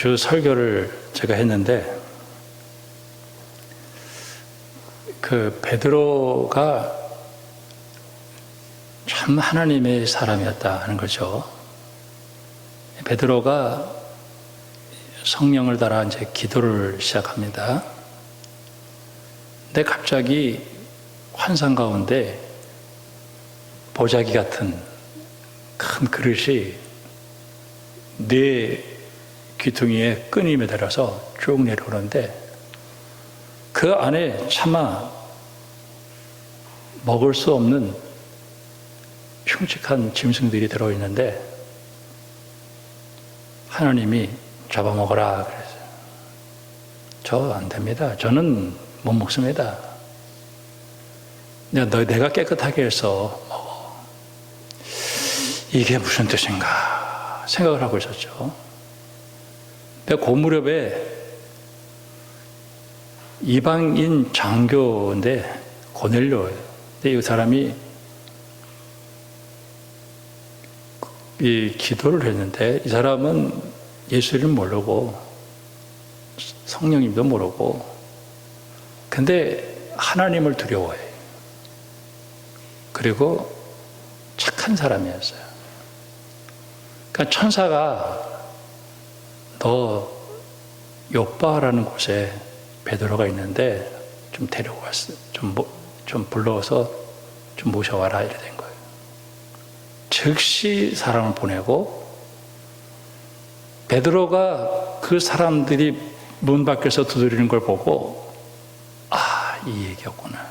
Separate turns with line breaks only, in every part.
주 설교를 제가 했는데 그 베드로가 참 하나님의 사람이었다 하는 거죠. 베드로가 성령을 따라 이제 기도를 시작합니다. 근데 갑자기 환상 가운데 보자기 같은 큰 그릇이 네 귀퉁이에 끈이 매달아서 쭉 내려오는데 그 안에 차마 먹을 수 없는 흉측한 짐승들이 들어있는데 하나님이 잡아먹어라 그랬어요. 저 안 됩니다. 저는 못 먹습니다. 내가 깨끗하게 해서 먹어. 이게 무슨 뜻인가 생각을 하고 있었죠. 근데 그 무렵에 이방인 장교인데 고넬료예요. 근데 이 사람이 이 기도를 했는데 이 사람은 예수를 모르고 성령님도 모르고 근데 하나님을 두려워해요. 그리고 착한 사람이었어요. 그러니까 천사가 너 요빠라는 곳에 베드로가 있는데 좀 데리고 왔어. 좀 불러서 좀 모셔와라 이래 된 거예요. 즉시 사람을 보내고 베드로가 그 사람들이 문 밖에서 두드리는 걸 보고 이 얘기였구나.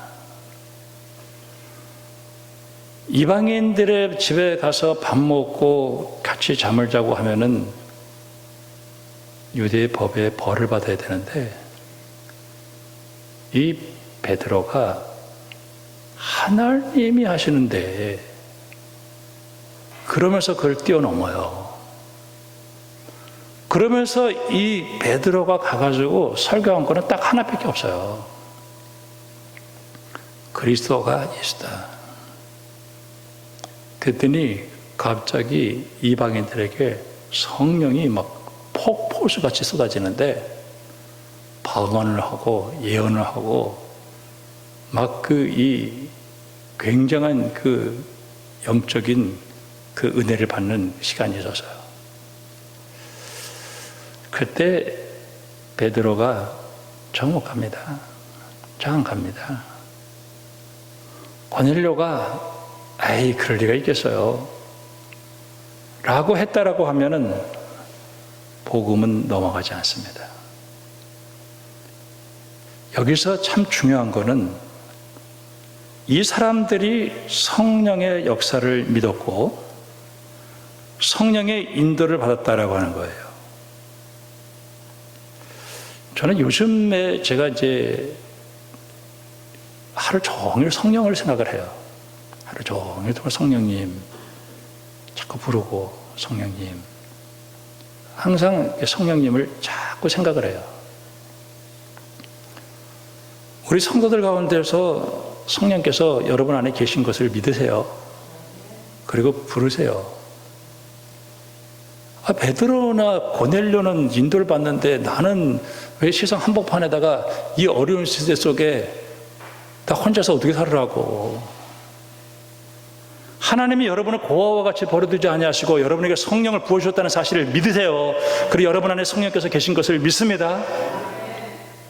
이방인들의 집에 가서 밥 먹고 같이 잠을 자고 하면은 유대의 법에 벌을 받아야 되는데 이 베드로가 하나님이 하시는데 그러면서 그걸 뛰어넘어요. 그러면서 이 베드로가 가가지고 설교한 거는 딱 하나밖에 없어요. 그리스도가 예수다. 그랬더니 갑자기 이방인들에게 성령이 막 폭포수같이 쏟아지는데 방언을 하고 예언을 하고 막 이 굉장한 그 영적인 그 은혜를 받는 시간이 있었어요. 그때 베드로가 정옥합니다. 장갑니다. 고넬료가 그럴 리가 있겠어요 라고 했다라고 하면은 복음은 넘어가지 않습니다. 여기서 참 중요한 거는 이 사람들이 성령의 역사를 믿었고 성령의 인도를 받았다라고 하는 거예요. 저는 요즘에 제가 이제 하루 종일 성령을 생각을 해요. 하루 종일 성령님 자꾸 부르고 성령님 항상 성령님을 자꾸 생각을 해요. 우리 성도들 가운데서 성령께서 여러분 안에 계신 것을 믿으세요. 그리고 부르세요. 베드로나 고넬료는 인도를 받는데 나는 왜 세상 한복판에다가 이 어려운 시대 속에 나 혼자서 어떻게 살으라고. 하나님이 여러분을 고아와 같이 버려두지 아니하시고 여러분에게 성령을 부어주셨다는 사실을 믿으세요. 그리고 여러분 안에 성령께서 계신 것을 믿습니다.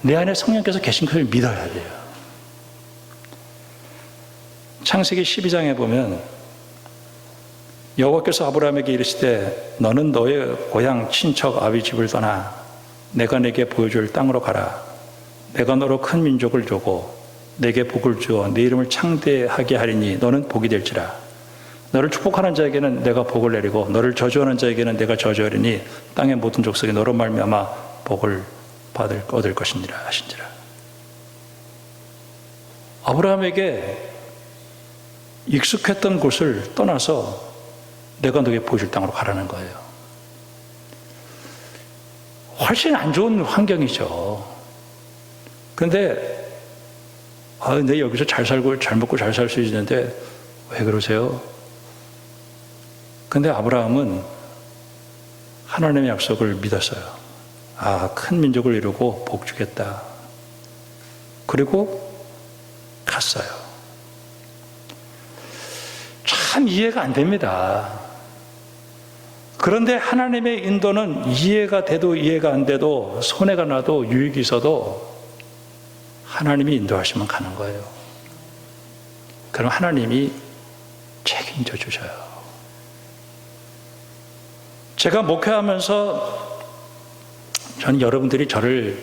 내 안에 성령께서 계신 것을 믿어야 돼요. 창세기 12장에 보면 여호와께서 아브라함에게 이르시되 너는 너의 고향 친척 아비 집을 떠나 내가 내게 보여줄 땅으로 가라. 내가 너로 큰 민족을 주고 내게 복을 주어 네 이름을 창대하게 하리니 너는 복이 될지라. 너를 축복하는 자에게는 내가 복을 내리고 너를 저주하는 자에게는 내가 저주하리니 땅의 모든 족속이 너로 말미암아 복을 얻을 것이니라 하신지라. 아브라함에게 익숙했던 곳을 떠나서 내가 너에게 보여줄 땅으로 가라는 거예요. 훨씬 안 좋은 환경이죠. 그런데 내 여기서 잘 살고 잘 먹고 잘 살 수 있는데 왜 그러세요? 근데 아브라함은 하나님의 약속을 믿었어요. 큰 민족을 이루고 복 주겠다. 그리고 갔어요. 참 이해가 안 됩니다. 그런데 하나님의 인도는 이해가 돼도 이해가 안 돼도 손해가 나도 유익이 있어도 하나님이 인도하시면 가는 거예요. 그럼 하나님이 책임져 주셔요. 제가 목회하면서 저는 여러분들이 저를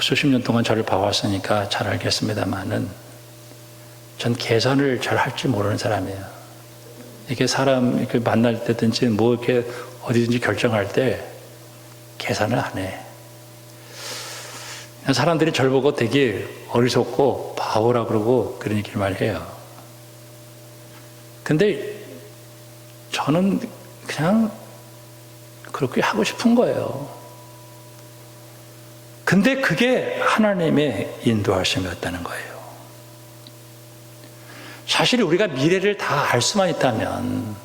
수십 년 동안 저를 봐왔으니까 잘 알겠습니다만은 전 계산을 잘 할 줄 모르는 사람이에요. 이렇게 사람 이렇게 만날 때든지 뭐 이렇게 어디든지 결정할 때 계산을 안 해. 사람들이 저를 보고 되게 어리석고 바보라 그러고 그런 얘기를 많이 해요. 근데 저는 그냥 그렇게 하고 싶은 거예요. 근데 그게 하나님의 인도하심이었다는 거예요. 사실 우리가 미래를 다 알 수만 있다면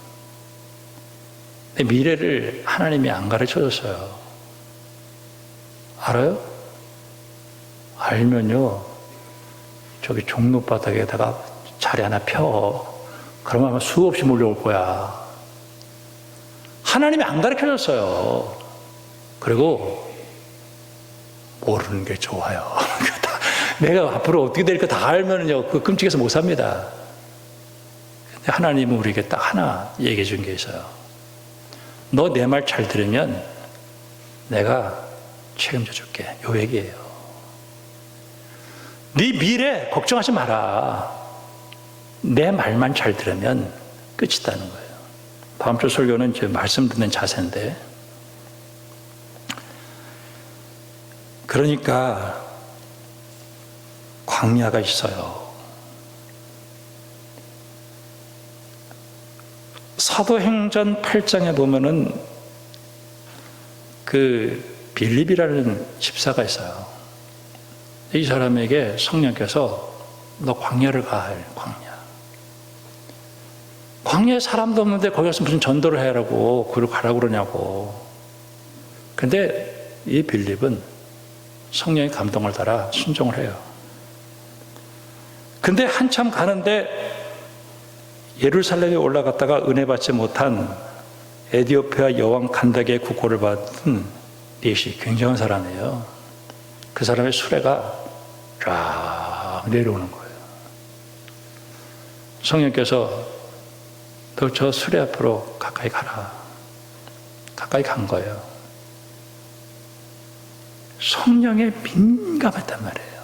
미래를 하나님이 안 가르쳐 줬어요. 알아요? 알면요, 저기 종로바닥에다가 자리 하나 펴. 그러면 아마 수없이 몰려올 거야. 하나님이 안 가르쳐 줬어요. 그리고 모르는 게 좋아요. 내가 앞으로 어떻게 될까 다 알면요, 그 끔찍해서 못 삽니다. 근데 하나님은 우리에게 딱 하나 얘기해 준 게 있어요. 너 내 말 잘 들으면 내가 책임져 줄게. 요 얘기예요. 네 미래 걱정하지 마라. 내 말만 잘 들으면 끝이다는 거예요. 다음 주 설교는 이제 말씀 듣는 자세인데, 그러니까 광야가 있어요. 사도행전 8장에 보면은 그 빌립이라는 집사가 있어요. 이 사람에게 성령께서 너 광야를 가. 광야에 사람도 없는데 거기 가서 무슨 전도를 해라고 그걸 가라고 그러냐고. 근데 이 빌립은 성령의 감동을 따라 순종을 해요. 근데 한참 가는데 예루살렘에 올라갔다가 은혜 받지 못한 에디오피아 여왕 간다게의 국호를 받은 넷이 굉장한 사람이에요. 그 사람의 수레가 쫙 내려오는 거예요. 성령께서 너 저 수레 앞으로 가까이 가라. 가까이 간 거예요. 성령에 민감했단 말이에요.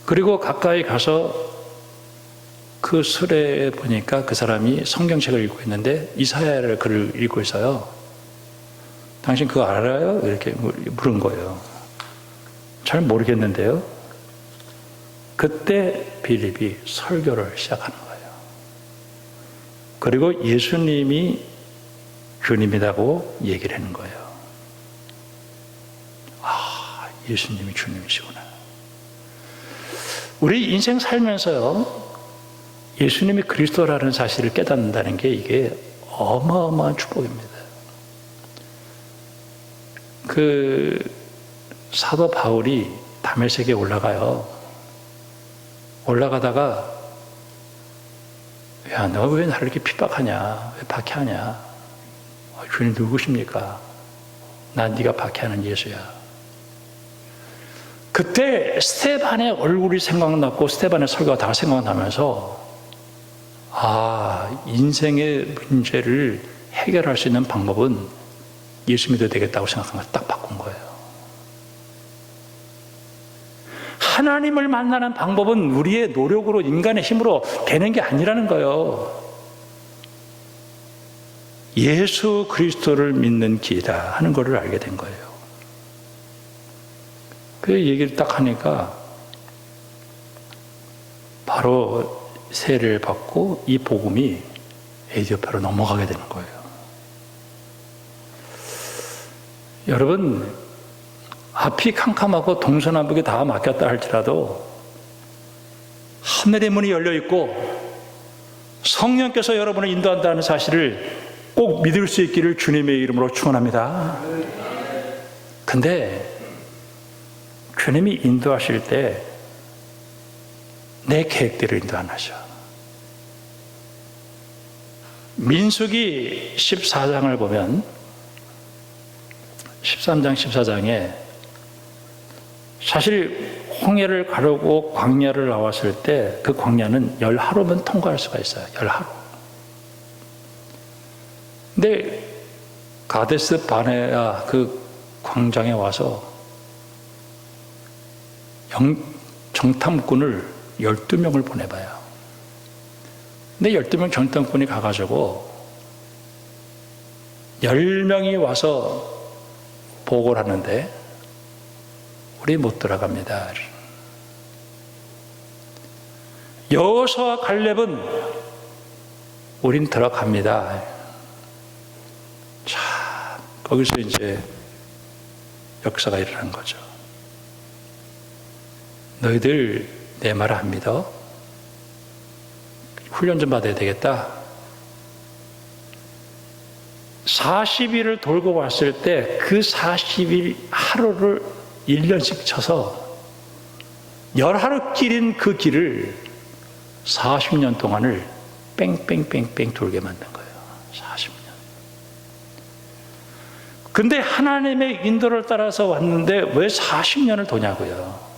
그리고 가까이 가서 그 수레에 보니까 그 사람이 성경책을 읽고 있는데 이사야를 글을 읽고 있어요. 당신 그거 알아요? 이렇게 물은 거예요. 잘 모르겠는데요. 그때 빌립이 설교를 시작하는 거예요. 그리고 예수님이 주님이라고 얘기를 하는 거예요. 예수님이 주님이시구나. 우리 인생 살면서요, 예수님이 그리스도라는 사실을 깨닫는다는 게 이게 어마어마한 축복입니다. 그 사도 바울이 다메섹에 올라가요. 올라가다가 야, 너 왜 나를 이렇게 핍박하냐? 왜 박해하냐? 주님 누구십니까? 난 네가 박해하는 예수야. 그때 스데반의 얼굴이 생각났고 스데반의 설교가 다 생각나면서 인생의 문제를 해결할 수 있는 방법은 예수 믿어야 되겠다고 생각한 걸 딱 바꾼 거예요. 하나님을 만나는 방법은 우리의 노력으로 인간의 힘으로 되는 게 아니라는 거예요. 예수 그리스도를 믿는 길이다 하는 것을 알게 된 거예요. 그 얘기를 딱 하니까 바로 세례를 받고 이 복음이 에디오피아로 넘어가게 되는 거예요. 여러분, 앞이 캄캄하고 동서남북이 다 막혔다 할지라도 하늘의 문이 열려 있고 성령께서 여러분을 인도한다는 사실을 꼭 믿을 수 있기를 주님의 이름으로 축원합니다. 근데 주님이 인도하실 때 내 계획대로 인도 안 하셔. 민수기 14장을 보면 13장 14장에 사실 홍해를 가르고 광야를 나왔을 때 그 광야는 10하루면 통과할 수가 있어요. 10하루. 근데 가데스 바네아 그 광장에 와서 정탐꾼을 12명을 보내봐요. 근데 12명 정탐꾼이 가가지고 10명이 와서 보고를 하는데 우리 못 들어갑니다. 여호수아와 갈렙은 우린 들어갑니다. 자, 거기서 이제 역사가 일어난 거죠. 너희들 내 말을 안 믿어? 훈련 좀 받아야 되겠다. 40일을 돌고 왔을 때 그 40일 하루를 1년씩 쳐서 10하루 길인 그 길을 40년 동안을 뺑뺑뺑뺑 돌게 만든 거예요. 40년. 근데 하나님의 인도를 따라서 왔는데 왜 40년을 도냐고요.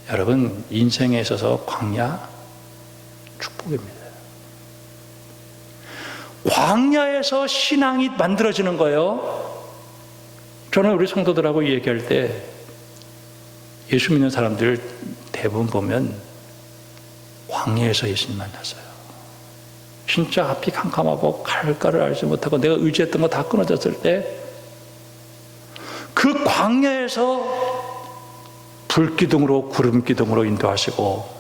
여러분, 인생에 있어서 광야 축복입니다. 광야에서 신앙이 만들어지는 거예요. 저는 우리 성도들하고 얘기할 때 예수 믿는 사람들 대부분 보면 광야에서 예수님 만났어요. 진짜 앞이 캄캄하고 갈 길을 알지 못하고 내가 의지했던 거 다 끊어졌을 때 그 광야에서 불기둥으로 구름기둥으로 인도하시고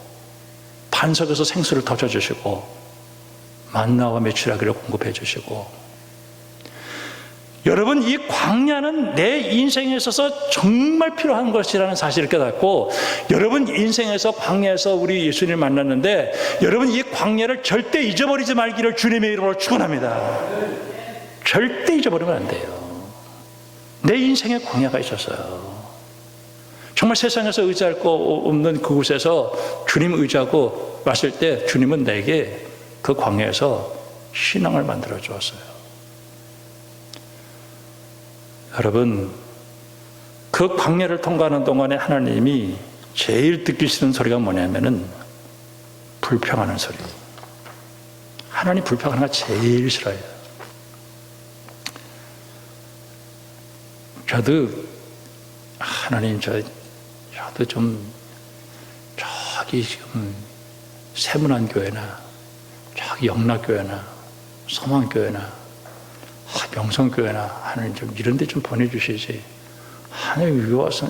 반석에서 생수를 터져주시고 만나와 메추라기를 공급해 주시고, 여러분, 이 광야는 내 인생에 있어서 정말 필요한 것이라는 사실을 깨닫고, 여러분 인생에서 광야에서 우리 예수님을 만났는데 여러분 이 광야를 절대 잊어버리지 말기를 주님의 이름으로 축원합니다. 절대 잊어버리면 안 돼요. 내 인생에 광야가 있었어요. 정말 세상에서 의지할 거 없는 그곳에서 주님 의지하고 왔을 때 주님은 내게 그 광야에서 신앙을 만들어 주었어요. 여러분, 그 광야를 통과하는 동안에 하나님이 제일 듣기 싫은 소리가 뭐냐면은 불평하는 소리. 하나님 불평하는 거 제일 싫어요. 저도 하나님 저도 좀 저기 지금 세문안교회나 저기 영락교회나 서만교회나 명성교회나 하나님 좀 이런 데 좀 보내주시지. 하나님 왜 와서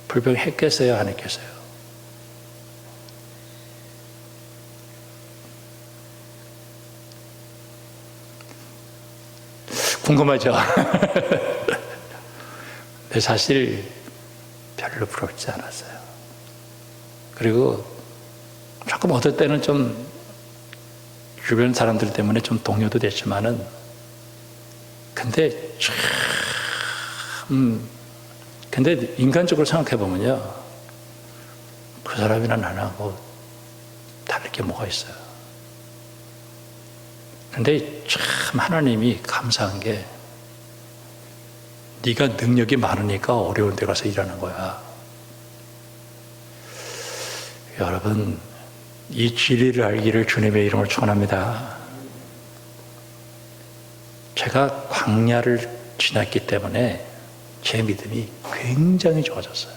불평했겠어요? 안 했겠어요? 궁금하죠? 근데 사실 별로 부럽지 않았어요. 그리고 조금 어떨 때는 좀 주변 사람들 때문에 좀 동요도 됐지만은, 근데 근데 인간적으로 생각해 보면요, 그 사람이나 나하고 다를 게 뭐가 있어요. 근데 참 하나님이 감사한 게, 네가 능력이 많으니까 어려운 데 가서 일하는 거야. 여러분, 이 진리를 알기를 주님의 이름으로 축원합니다. 제가 광야를 지났기 때문에 제 믿음이 굉장히 좋아졌어요.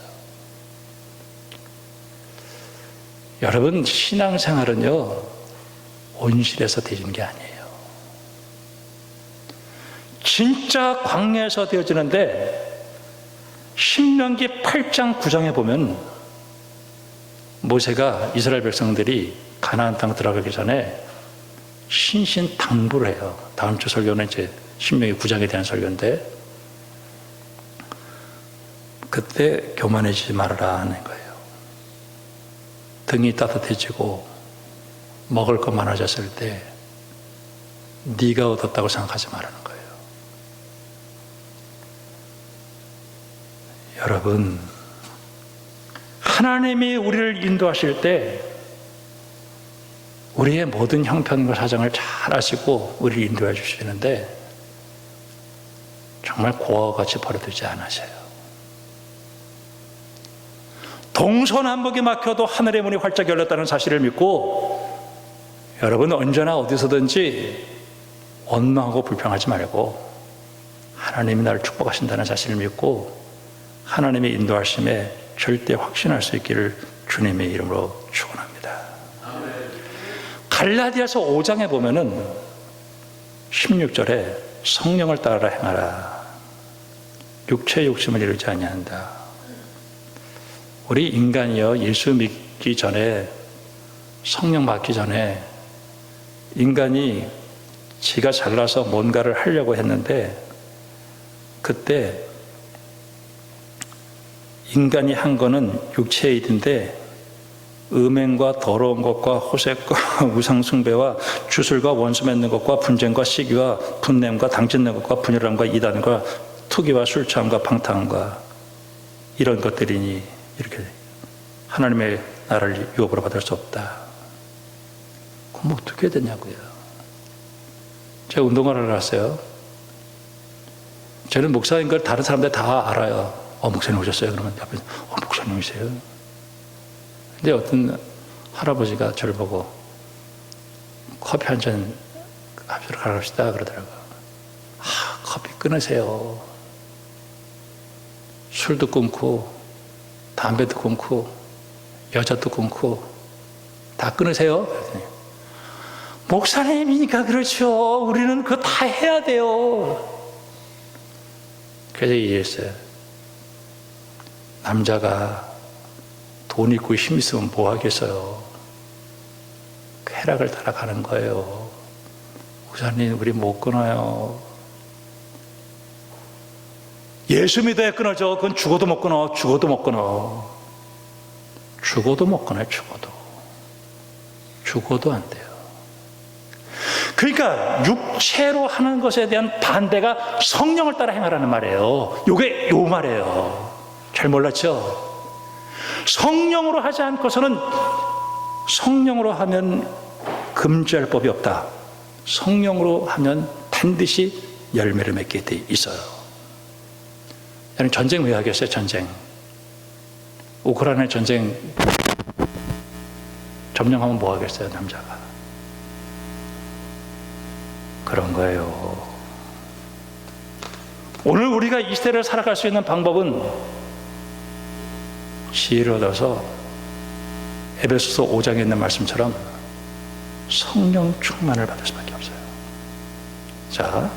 여러분, 신앙생활은요, 온실에서 되는 게 아니에요. 진짜 광야에서 되어지는데, 신명기 8장 9장에 보면 모세가 이스라엘 백성들이 가나안 땅 들어가기 전에 신신당부를 해요. 다음 주 설교는 이제 신명기 9장에 대한 설교인데, 그때 교만해지지 말아라 하는 거예요. 등이 따뜻해지고 먹을 것 많아졌을 때 네가 얻었다고 생각하지 말라는 거예요. 여러분, 하나님이 우리를 인도하실 때 우리의 모든 형편과 사정을 잘 아시고 우리를 인도해 주시는데 정말 고아와 같이 버려두지 않으세요. 동서남북이 막혀도 하늘의 문이 활짝 열렸다는 사실을 믿고 여러분 언제나 어디서든지 원망하고 불평하지 말고 하나님이 나를 축복하신다는 사실을 믿고 하나님의 인도하심에 절대 확신할 수 있기를 주님의 이름으로 축원합니다. 갈라디아서 5장에 보면은 16절에 성령을 따라 행하라. 육체의 욕심을 이루지 아니한다. 우리 인간이요, 예수 믿기 전에, 성령 받기 전에 인간이 지가 잘나서 뭔가를 하려고 했는데 그때 인간이 한 거는 육체의 일인데 음행과 더러운 것과 호색과 우상숭배와 주술과 원수 맺는 것과 분쟁과 시기와 분냄과 당짓는 것과 분열함과 이단과 투기와 술 취함과 방탕함과 이런 것들이니 이렇게 하나님의 나라를 유업으로 받을 수 없다. 그럼 어떻게 되냐고요. 제가 운동하러 갔어요. 저는 목사인 걸 다른 사람들 다 알아요. 목사님 오셨어요? 그러면 옆에서 목사님이세요? 근데 어떤 할아버지가 저를 보고 커피 한 잔 합주로 가랍시다 그러더라고요. 커피 끊으세요. 술도 끊고 담배도 끊고 여자도 끊고 다 끊으세요. 그랬더니 목사님이니까 그렇죠. 우리는 그거 다 해야 돼요. 그래서 이해했어요. 남자가 돈 있고 힘 있으면 뭐 하겠어요. 쾌락을 따라가는 거예요. 목사님 우리 못 끊어요. 예수 믿어야 끊어져. 그건 죽어도 못 끊어. 죽어도 못 끊어. 죽어도 못 끊어요. 죽어도 안 돼요. 그러니까 육체로 하는 것에 대한 반대가 성령을 따라 행하라는 말이에요. 요게 요 말이에요. 잘 몰랐죠? 성령으로 하지 않고서는 성령으로 하면 금지할 법이 없다. 성령으로 하면 반드시 열매를 맺게 돼 있어요. 저는 전쟁 왜 하겠어요? 전쟁. 우크라이나 전쟁 점령하면 뭐 하겠어요? 남자가. 그런 거예요. 오늘 우리가 이 시대를 살아갈 수 있는 방법은 지혜를 얻어서 에베소서 5장에 있는 말씀처럼 성령 충만을 받을 수밖에 없어요. 자,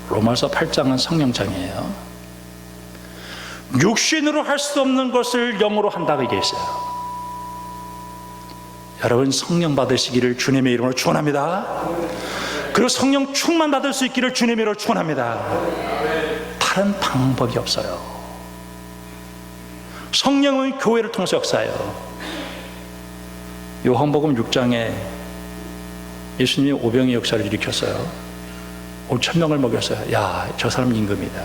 로마서 8장은 성령장이에요. 육신으로 할 수 없는 것을 영으로 한다고 얘기했어요. 여러분 성령 받으시기를 주님의 이름으로 축원합니다. 그리고 성령 충만 받을 수 있기를 주님의 이름으로 축원합니다. 다른 방법이 없어요. 성령은 교회를 통해서 역사해요. 요한복음 6장에 예수님이 오병의 역사를 일으켰어요. 5,000명을 먹였어요. 야, 저 사람 임금이다.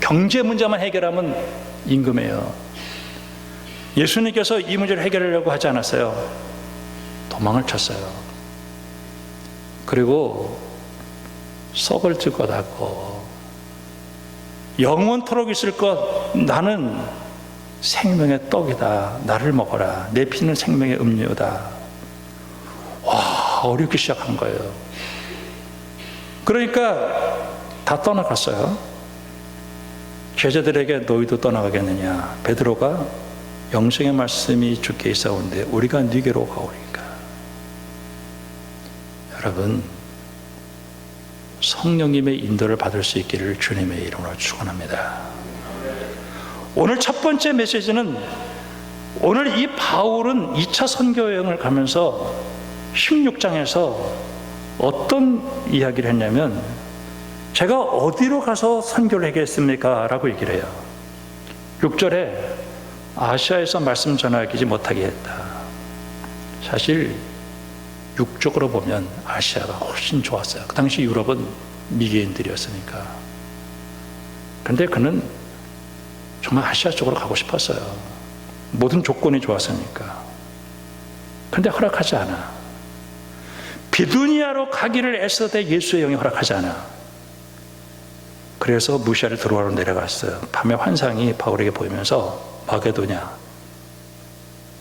경제 문제만 해결하면 임금이에요. 예수님께서 이 문제를 해결하려고 하지 않았어요. 도망을 쳤어요. 그리고 썩을 것 같고 영원토록 있을 것, 나는 생명의 떡이다. 나를 먹어라. 내 피는 생명의 음료다. 와, 어렵기 시작한 거예요. 그러니까 다 떠나갔어요. 제자들에게 너희도 떠나가겠느냐. 베드로가 영생의 말씀이 주께 있사온데 우리가 네게로 가오리까. 여러분 성령님의 인도를 받을 수 있기를 주님의 이름으로 축원합니다. 오늘 첫 번째 메시지는, 오늘 이 바울은 2차 선교 여행을 가면서 16장에서 어떤 이야기를 했냐면, 제가 어디로 가서 선교를 하겠습니까? 라고 얘기를 해요. 6절에 아시아에서 말씀 전하지 못하게 했다. 사실 육적으로 보면 아시아가 훨씬 좋았어요. 그 당시 유럽은 미개인들이었으니까. 그런데 그는 정말 아시아 쪽으로 가고 싶었어요. 모든 조건이 좋았으니까. 그런데 허락하지 않아. 비두니아로 가기를 애써대 예수의 영이 허락하지 않아. 그래서 무시아를 들어와로 내려갔어요. 밤에 환상이 바울에게 보이면서 마게도냐,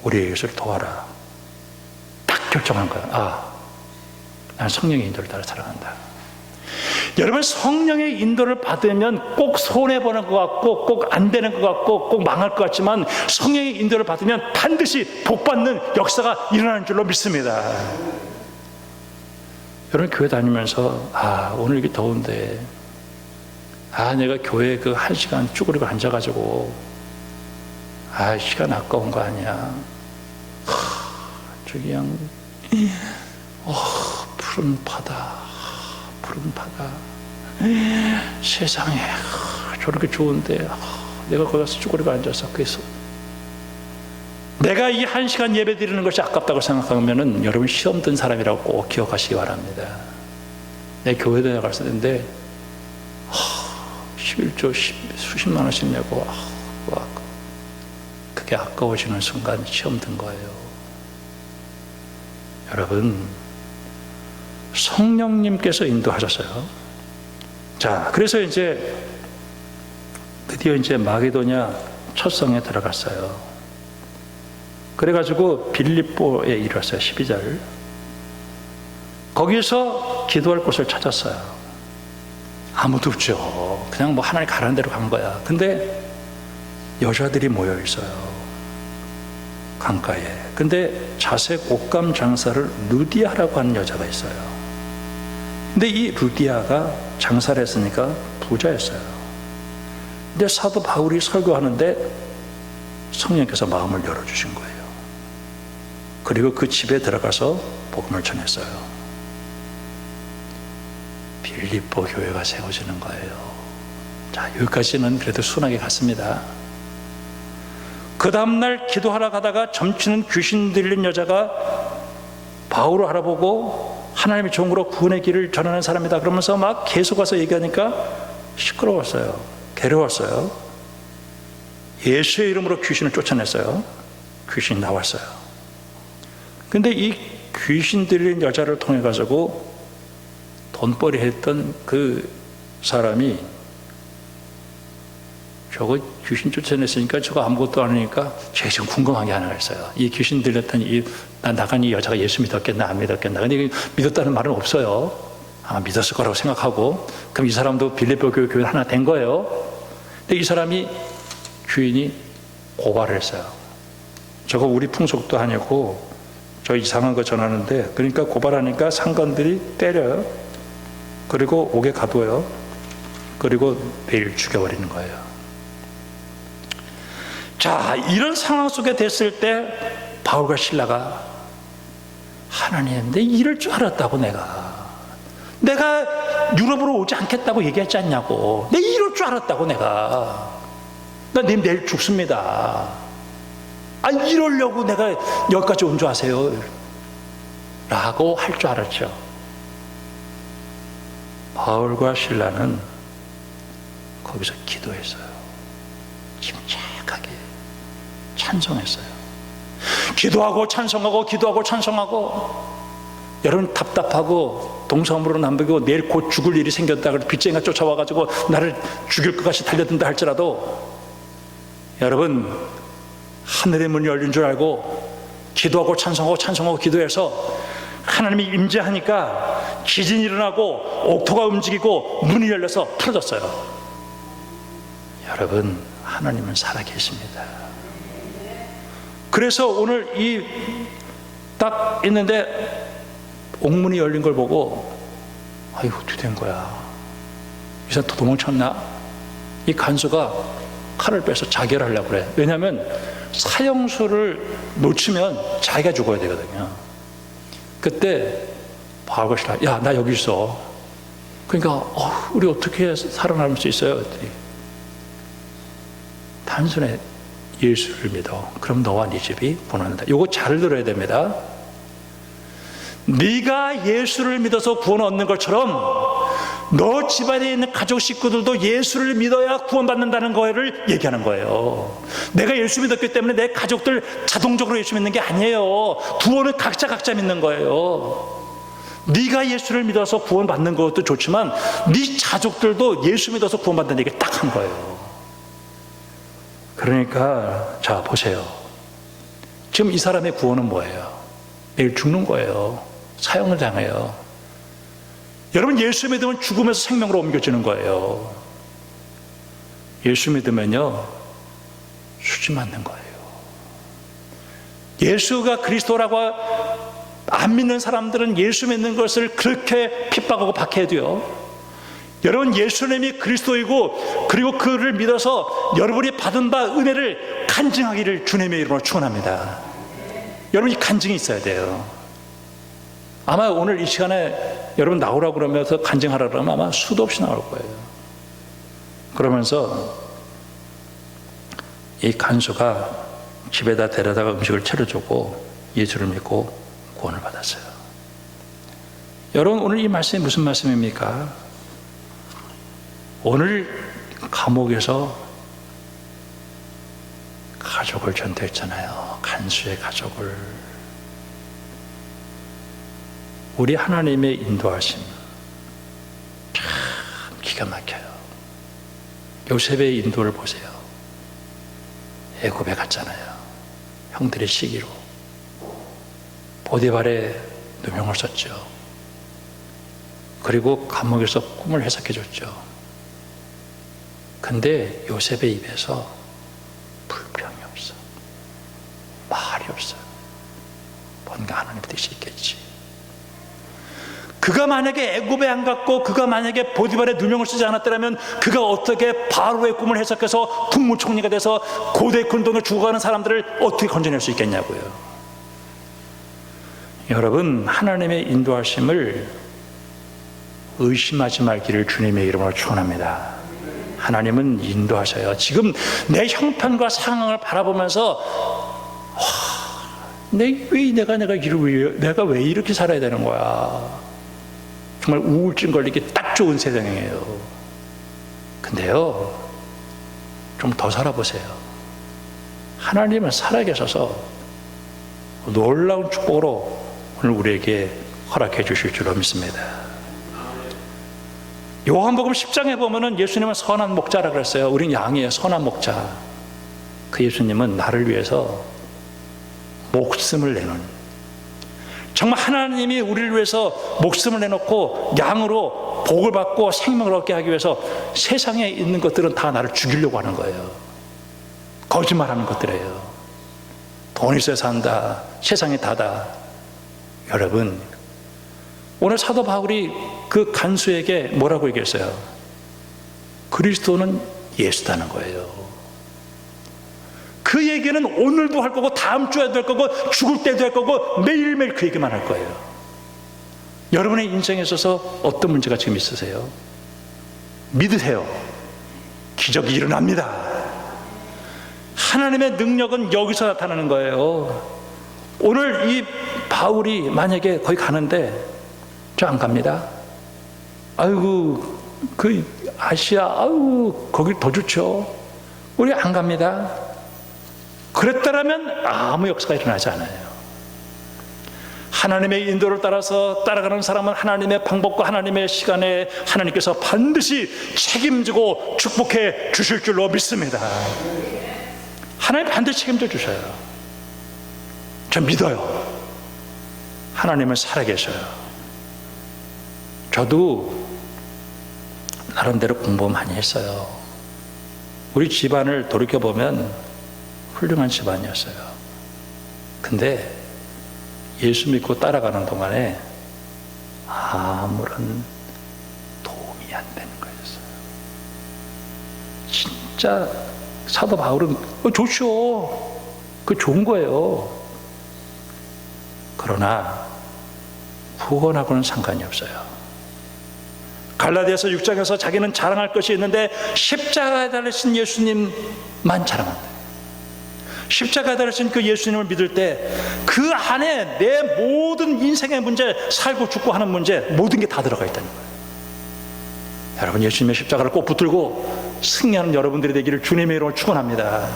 우리의 예수를 도와라. 딱 결정한 거야. 난 성령의 인도를 따라 살아간다. 여러분, 성령의 인도를 받으면 꼭 손해보는 것 같고 꼭 안 되는 것 같고 꼭 망할 것 같지만 성령의 인도를 받으면 반드시 복받는 역사가 일어나는 줄로 믿습니다. 여러분, 교회 다니면서 오늘 이게 더운데 내가 교회에 그 1시간 쭈그리고 앉아가지고 시간 아까운 거 아니야. 저기 그냥 푸른 바다 세상에 저렇게 좋은데 내가 거기 가서 쭈그리고 앉아서 그래서 내가 이 1시간 예배 드리는 것이 아깝다고 생각하면 여러분 시험 든 사람이라고 꼭 기억하시기 바랍니다. 내 교회도 나갈 때인데 11조 수십만 원씩 내고 그게 아까워지는 순간 시험 든 거예요. 여러분, 성령님께서 인도하셨어요. 자, 그래서 드디어 마게도냐 첫 성에 들어갔어요. 그래가지고 빌립보에 이르렀어요. 12절. 거기서 기도할 곳을 찾았어요. 아무도 없죠. 그냥 하나님 가라는 대로 간 거야. 근데 여자들이 모여 있어요. 강가에. 근데 자색 옷감 장사를 루디아라고 하는 여자가 있어요. 근데 이 루디아가 장사를 했으니까 부자였어요. 근데 사도 바울이 설교하는데 성령께서 마음을 열어주신 거예요. 그리고 그 집에 들어가서 복음을 전했어요. 빌립보 교회가 세워지는 거예요. 자, 여기까지는 그래도 순하게 갔습니다. 그 다음날 기도하러 가다가 점치는 귀신 들린 여자가 바울을 알아보고 하나님의 종으로 구원의 길을 전하는 사람이다 그러면서 막 계속 와서 얘기하니까 시끄러웠어요. 괴로웠어요. 예수의 이름으로 귀신을 쫓아냈어요. 귀신이 나왔어요. 근데 이 귀신 들린 여자를 통해 가지고 돈벌이 했던 그 사람이 저거 귀신 쫓아냈으니까 저거 아무것도 아니니까 제가 지금 궁금한 게 하나가 있어요. 이 귀신 들렸던 나간 이 여자가 예수 믿었겠나 안 믿었겠나. 근데 믿었다는 말은 없어요. 믿었을 거라고 생각하고 그럼 이 사람도 빌립보 교회 하나 된 거예요. 근데 이 사람이 주인이 고발을 했어요. 저거 우리 풍속도 아니고 저 이상한 거 전하는데 그러니까 고발하니까 상관들이 때려요. 그리고 옥에 가둬요. 그리고 매일 죽여버리는 거예요. 자, 이런 상황 속에 됐을 때 바울과 실라가 하나님, 내 이럴 줄 알았다고 내가 유럽으로 오지 않겠다고 얘기했지 않냐고. 내 이럴 줄 알았다고 나 내일 죽습니다. 이러려고 내가 여기까지 온 줄 아세요? 라고 할 줄 알았죠. 바울과 실라는 거기서 기도했어요. 침착하게 찬송했어요. 기도하고 찬송하고 여러분 답답하고 동서남북으로 남북이고 내일 곧 죽을 일이 생겼다 그래서 빚쟁이가 쫓아와가지고 나를 죽일 것 같이 달려든다 할지라도 여러분 하늘의 문이 열린 줄 알고 기도하고 찬송하고 기도해서 하나님이 임재하니까 지진이 일어나고 옥토가 움직이고 문이 열려서 풀어졌어요. 여러분, 하나님은 살아계십니다. 그래서 오늘 딱 있는데 옥문이 열린 걸 보고 어떻게 된 거야? 이 사람 또 도망쳤나? 이 간수가 칼을 빼서 자결하려고 그래. 왜냐하면 사형수를 놓치면 자기가 죽어야 되거든요. 그때 바울과 실라, 야, 나 여기 있어. 그러니까 우리 어떻게 살아남을 수 있어요? 그랬더니 단순히 예수를 믿어. 그럼 너와 네 집이 구원한다. 이거 잘 들어야 됩니다. 네가 예수를 믿어서 구원 얻는 것처럼 너 집안에 있는 가족 식구들도 예수를 믿어야 구원받는다는 거를 얘기하는 거예요. 내가 예수 믿었기 때문에 내 가족들 자동적으로 예수 믿는 게 아니에요. 구원은 각자 믿는 거예요. 네가 예수를 믿어서 구원받는 것도 좋지만 네 자족들도 예수 믿어서 구원받는 얘기를 딱 한 거예요. 그러니까 자 보세요. 지금 이 사람의 구원은 뭐예요? 내일 죽는 거예요. 사형을 당해요. 여러분, 예수 믿으면 죽음에서 생명으로 옮겨지는 거예요. 예수 믿으면요 수지 맞는 거예요. 예수가 그리스도라고 안 믿는 사람들은 예수 믿는 것을 그렇게 핍박하고 박해도요, 여러분 예수님이 그리스도이고 그리고 그를 믿어서 여러분이 받은 바 은혜를 간증하기를 주님의 이름으로 축원합니다. 여러분 이 간증이 있어야 돼요. 아마 오늘 이 시간에 여러분 나오라고 그러면서 간증하라 그러면 아마 수도 없이 나올 거예요. 그러면서 이 간수가 집에다 데려다가 음식을 차려주고 예수를 믿고 구원을 받았어요. 여러분 오늘 이 말씀이 무슨 말씀입니까? 오늘 감옥에서 가족을 전도했잖아요. 간수의 가족을. 우리 하나님의 인도하심 참 기가 막혀요. 요셉의 인도를 보세요. 애굽에 갔잖아요. 형들의 시기로. 보디발에 누명을 썼죠. 그리고 감옥에서 꿈을 해석해 줬죠. 근데 요셉의 입에서 불평이 없어. 말이 없어요. 뭔가 하나님의 뜻이 있겠지. 그가 만약에 애굽에 안 갔고 그가 만약에 보디발에 누명을 쓰지 않았더라면 그가 어떻게 바로의 꿈을 해석해서 국무총리가 돼서 고대 군동에 죽어가는 사람들을 어떻게 건져낼 수 있겠냐고요. 여러분 하나님의 인도하심을 의심하지 말기를 주님의 이름으로 축원합니다. 하나님은 인도하셔요. 지금 내 형편과 상황을 바라보면서 내가 왜 이렇게 살아야 되는 거야. 정말 우울증 걸리기 딱 좋은 세상이에요. 근데요 좀 더 살아보세요. 하나님은 살아계셔서 놀라운 축복으로 오늘 우리에게 허락해 주실 줄로 믿습니다. 요한복음 10장에 보면은 예수님은 선한 목자라 그랬어요. 우린 양이에요. 선한 목자. 그 예수님은 나를 위해서 목숨을 내는, 정말 하나님이 우리를 위해서 목숨을 내놓고 양으로 복을 받고 생명을 얻게 하기 위해서 세상에 있는 것들은 다 나를 죽이려고 하는 거예요. 거짓말하는 것들이에요. 돈 있어야 산다. 세상이 다다. 여러분 오늘 사도 바울이 그 간수에게 뭐라고 얘기했어요? 그리스도는 예수다는 거예요. 그 얘기는 오늘도 할 거고 다음 주에도 할 거고 죽을 때도 할 거고 매일매일 그 얘기만 할 거예요. 여러분의 인생에 있어서 어떤 문제가 지금 있으세요? 믿으세요. 기적이 일어납니다. 하나님의 능력은 여기서 나타나는 거예요. 오늘 이 바울이 만약에 거기 가는데 저 안 갑니다. 아이고 그 아시아 아이고 거기 더 좋죠. 우리 안 갑니다. 그랬더라면 아무 역사가 일어나지 않아요. 하나님의 인도를 따라서 따라가는 사람은 하나님의 방법과 하나님의 시간에 하나님께서 반드시 책임지고 축복해 주실 줄로 믿습니다. 하나님 반드시 책임져 주셔요. 저 믿어요. 하나님은 살아계셔요. 저도 나름대로 공부 많이 했어요. 우리 집안을 돌이켜보면 훌륭한 집안이었어요. 근데 예수 믿고 따라가는 동안에 아무런 도움이 안 되는 거였어요. 진짜 사도 바울은 좋죠. 그 좋은 거예요. 그러나 구원하고는 상관이 없어요. 갈라디아서 6장에서 자기는 자랑할 것이 있는데 십자가에 달리신 예수님만 자랑한다. 십자가에 달리신 그 예수님을 믿을 때 그 안에 내 모든 인생의 문제, 살고 죽고 하는 문제, 모든 게 다 들어가 있다는 거예요. 여러분, 예수님의 십자가를 꼭 붙들고 승리하는 여러분들이 되기를 주님의 이름으로 축원합니다.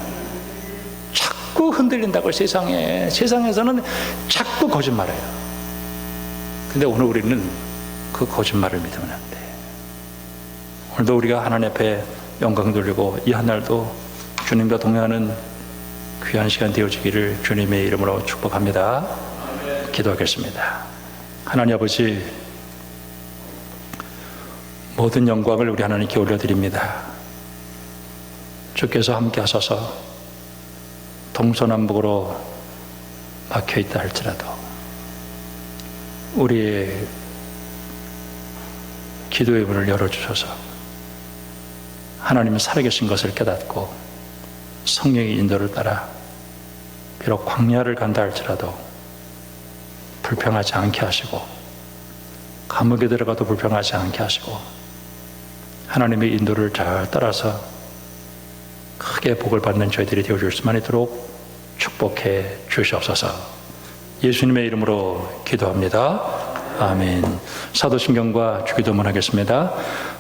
자꾸 흔들린다고 세상에서는 자꾸 거짓말해요. 근데 오늘 우리는 그 거짓말을 믿으면 안 돼. 오늘도 우리가 하나님 앞에 영광 돌리고 이 한 날도 주님과 동행하는 귀한 시간 되어지기를 주님의 이름으로 축복합니다. 기도하겠습니다. 하나님 아버지, 모든 영광을 우리 하나님께 올려드립니다. 주께서 함께 하셔서 동서남북으로 막혀있다 할지라도 우리의 기도의 문을 열어주셔서 하나님은 살아계신 것을 깨닫고 성령의 인도를 따라 비록 광야를 간다 할지라도 불평하지 않게 하시고 감옥에 들어가도 불평하지 않게 하시고 하나님의 인도를 잘 따라서 크게 복을 받는 저희들이 되어줄 수만 있도록 축복해 주시옵소서. 예수님의 이름으로 기도합니다. 아멘. 사도신경과 주기도문 하겠습니다.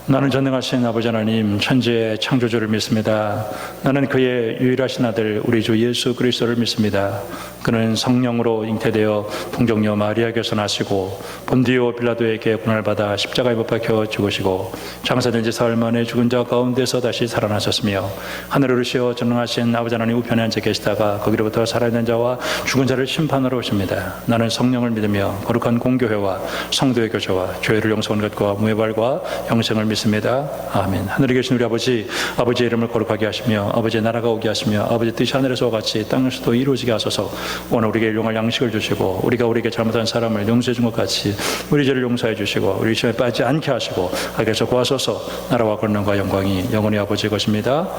나는 전능하신 아버지 하나님, 천지의 창조주를 믿습니다. 나는 그의 유일하신 아들 우리 주 예수 그리스도를 믿습니다. 그는 성령으로 잉태되어 동정녀 마리아에게서 나시고 본디오 빌라도에게 고난을 받아 십자가에 못 박혀 죽으시고 장사된 지 사흘 만에 죽은 자 가운데서 다시 살아나셨으며 하늘에 오르시어 전능하신 아버지 하나님 우편에 앉아 계시다가 거기로부터 살아있는 자와 죽은 자를 심판하러 오십니다. 나는 성령을 믿으며 거룩한 공교회와 성도의 교제와 죄를 용서하는 것과 무해발과 영생을 믿습니다. 아멘. 하늘에 계신 우리 아버지, 아버지의 이름을 거룩하게 하시며 아버지의 나라가 오게 하시며 아버지의 뜻이 하늘에서와 같이 땅에서도 이루어지게 하소서. 오늘 우리에게 일용할 양식을 주시고 우리가 우리에게 잘못한 사람을 용서해 준 것 같이 우리 죄를 용서해 주시고 우리 시험에 빠지지 않게 하시고 악에서 구하소서. 나라와 권능과 영광이 영원히 아버지의 것입니다.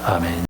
아멘.